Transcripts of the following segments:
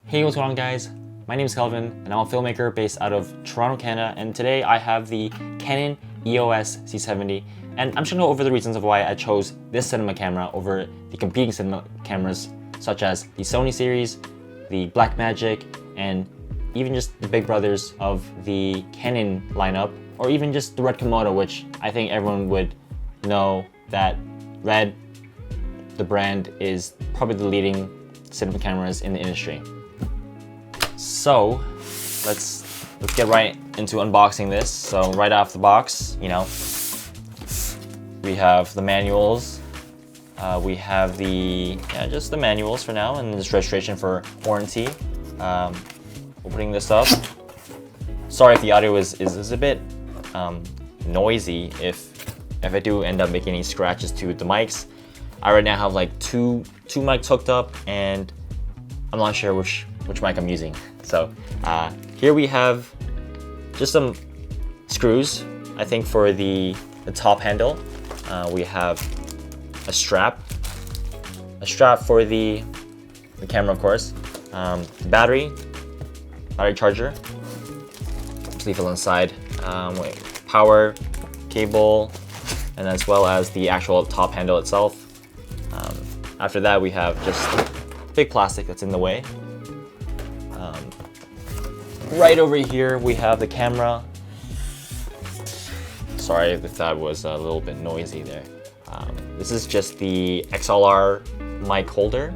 Hey, what's going on guys? My name is Kelvin and I'm a filmmaker based out of Toronto, Canada, and today I have the Canon EOS C70 and I'm just gonna go over the reasons of why I chose this cinema camera over the competing cinema cameras such as the Sony series, the Blackmagic, and even just the big brothers of the Canon lineup, or even just the Red Komodo, which I think everyone would know that Red, the brand, is probably the leading cinema cameras in the industry. So let's get right into unboxing this. So right off the box, you know, we have the manuals. We have just the manuals for now, and this registration for warranty. Opening this up. Sorry if the audio is a bit noisy if I do end up making any scratches to the mics. I right now have like two mics hooked up, and I'm not sure which mic I'm using. So here we have just some screws, I think, for the top handle. We have a strap for the camera, of course. Battery charger. Just leave it on the side. Power cable, and as well as the actual top handle itself. After that, we have just big plastic that's in the way. Right over here, we have the camera. Sorry if that was a little bit noisy there. This is just the XLR mic holder.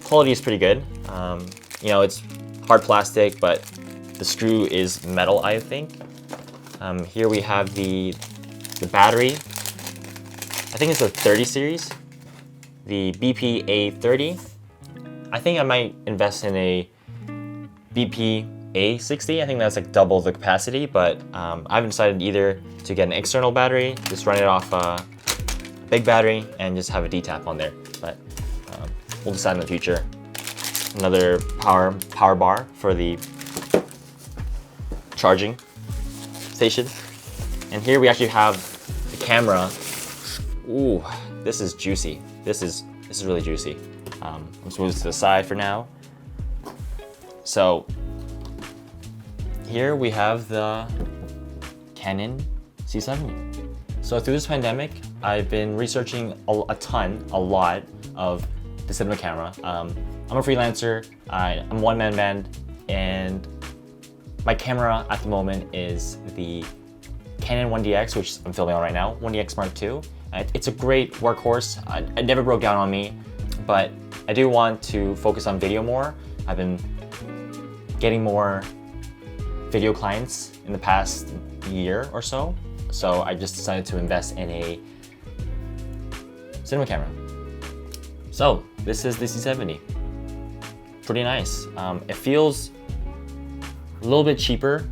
Quality is pretty good. You know, it's hard plastic, but the screw is metal, I think. Here we have the battery. I think it's a 30 series, the BP-A30. I think I might invest in a BP-A60. I think that's like double the capacity, but I haven't decided either to get an external battery, just run it off a big battery, and just have a D-tap on there. But we'll decide in the future. Another power bar for the charging station. And here we actually have the camera. Ooh, this is juicy. This is really juicy. I'm just moving to the side for now. So here we have the Canon C70. So through this pandemic, I've been researching a lot of the cinema camera. I'm a freelancer, I'm a one-man band, and my camera at the moment is the Canon 1DX, which I'm filming on right now, 1DX Mark II. It's a great workhorse. It never broke down on me, but I do want to focus on video more. I've been getting more video clients in the past year or so, so I just decided to invest in a cinema camera. So this is the C70. Pretty nice. It feels a little bit cheaper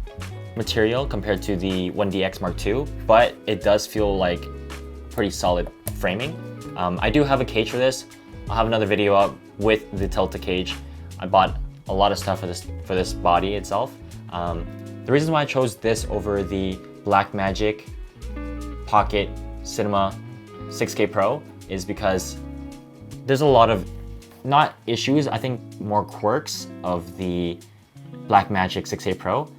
material compared to the 1DX Mark II, but it does feel like pretty solid framing. I do have a cage for this. I'll have another video up with the Tilta cage. I bought a lot of stuff for this body itself. The reason why I chose this over the Blackmagic Pocket Cinema 6K Pro is because there's a lot of, not issues, I think more quirks of the Blackmagic 6K Pro.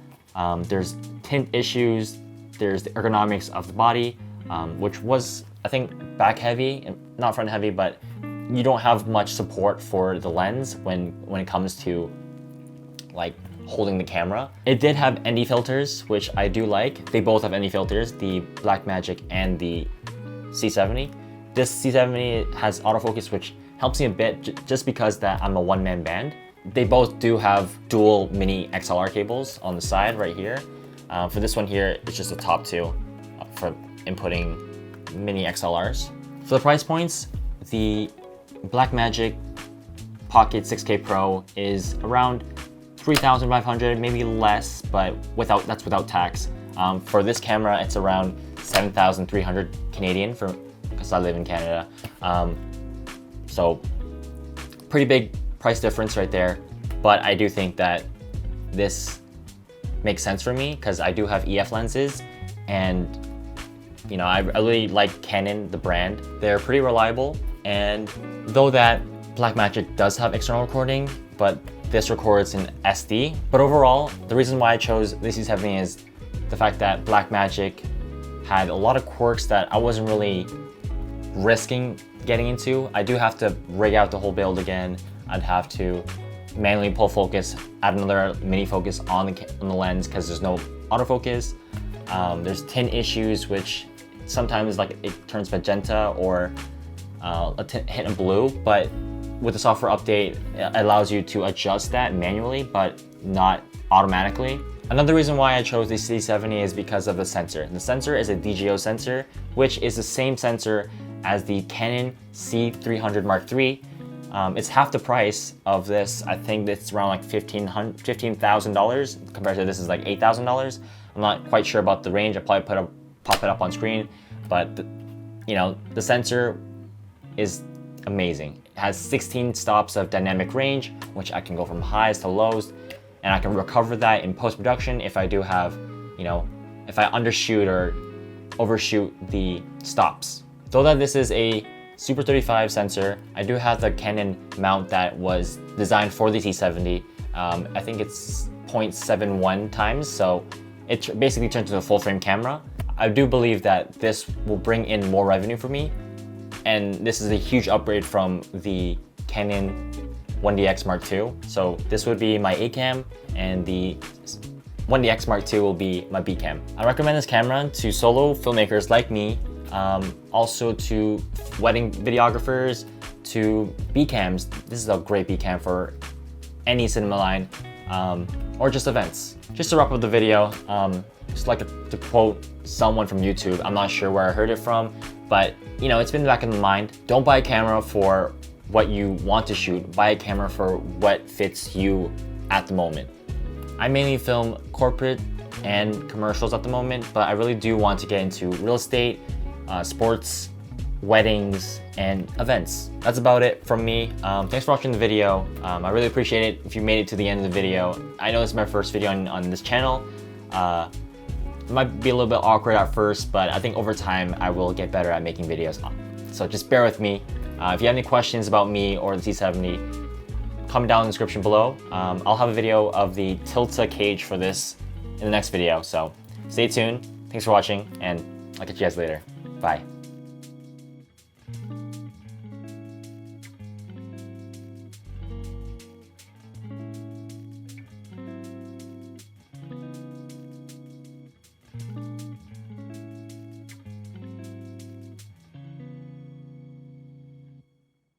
There's tint issues, there's the ergonomics of the body, which was, I think, back heavy, and not front heavy, but you don't have much support for the lens when it comes to like holding the camera. It did have ND filters, which I do like. They both have ND filters, the Blackmagic and the C70. This C70 has autofocus, which helps me a bit just because that I'm a one-man band. They both do have dual mini XLR cables on the side right here. For this one here, it's just the top two for inputting mini XLRs. For the price points, the Blackmagic Pocket 6K Pro is around 3,500, maybe less, but that's without tax. For this camera, it's around 7,300 Canadian because I live in Canada. So pretty big price difference right there, but I do think that this makes sense for me because I do have EF lenses, and I really like Canon, the brand. They're pretty reliable, and though that Blackmagic does have external recording, but this records in SD. But overall, the reason why I chose the C70 is the fact that Blackmagic had a lot of quirks that I wasn't really risking getting into. I do have to rig out the whole build again. I'd have to manually pull focus, add another mini focus on the lens because there's no autofocus. There's tint issues, which sometimes like it turns magenta or a hint of blue, but with the software update, it allows you to adjust that manually, but not automatically. Another reason why I chose the C70 is because of the sensor. The sensor is a DJO sensor, which is the same sensor as the Canon C300 Mark III. It's half the price of this. I think it's around like $15,000 compared to this is like $8,000. I'm not quite sure about the range. I'll probably pop it up on screen, but the sensor is amazing. It has 16 stops of dynamic range, which I can go from highs to lows, and I can recover that in post-production if I do have, if I undershoot or overshoot the stops. Though that this is a Super 35 sensor, I do have the Canon mount that was designed for the C70. I think it's 0.71 times, so it basically turns into a full frame camera. I do believe that this will bring in more revenue for me, and this is a huge upgrade from the Canon 1DX Mark II. So this would be my A cam, and the 1DX Mark II will be my B cam. I recommend this camera to solo filmmakers like me, also to wedding videographers, to B cams. This is a great B cam for any cinema line, or just events. Just to wrap up the video, just like to quote someone from YouTube. I'm not sure where I heard it from, but it's been back in my mind. Don't buy a camera for what you want to shoot. Buy a camera for what fits you at the moment. I mainly film corporate and commercials at the moment, but I really do want to get into real estate, sports, weddings, and events. That's about it from me. Thanks for watching the video. I really appreciate it if you made it to the end of the video. I know this is my first video on this channel. It might be a little bit awkward at first, but I think over time I will get better at making videos. So just bear with me. If you have any questions about me or the C70, comment down in the description below. I'll have a video of the Tilta cage for this in the next video, so stay tuned. Thanks for watching, and I'll catch you guys later. Bye.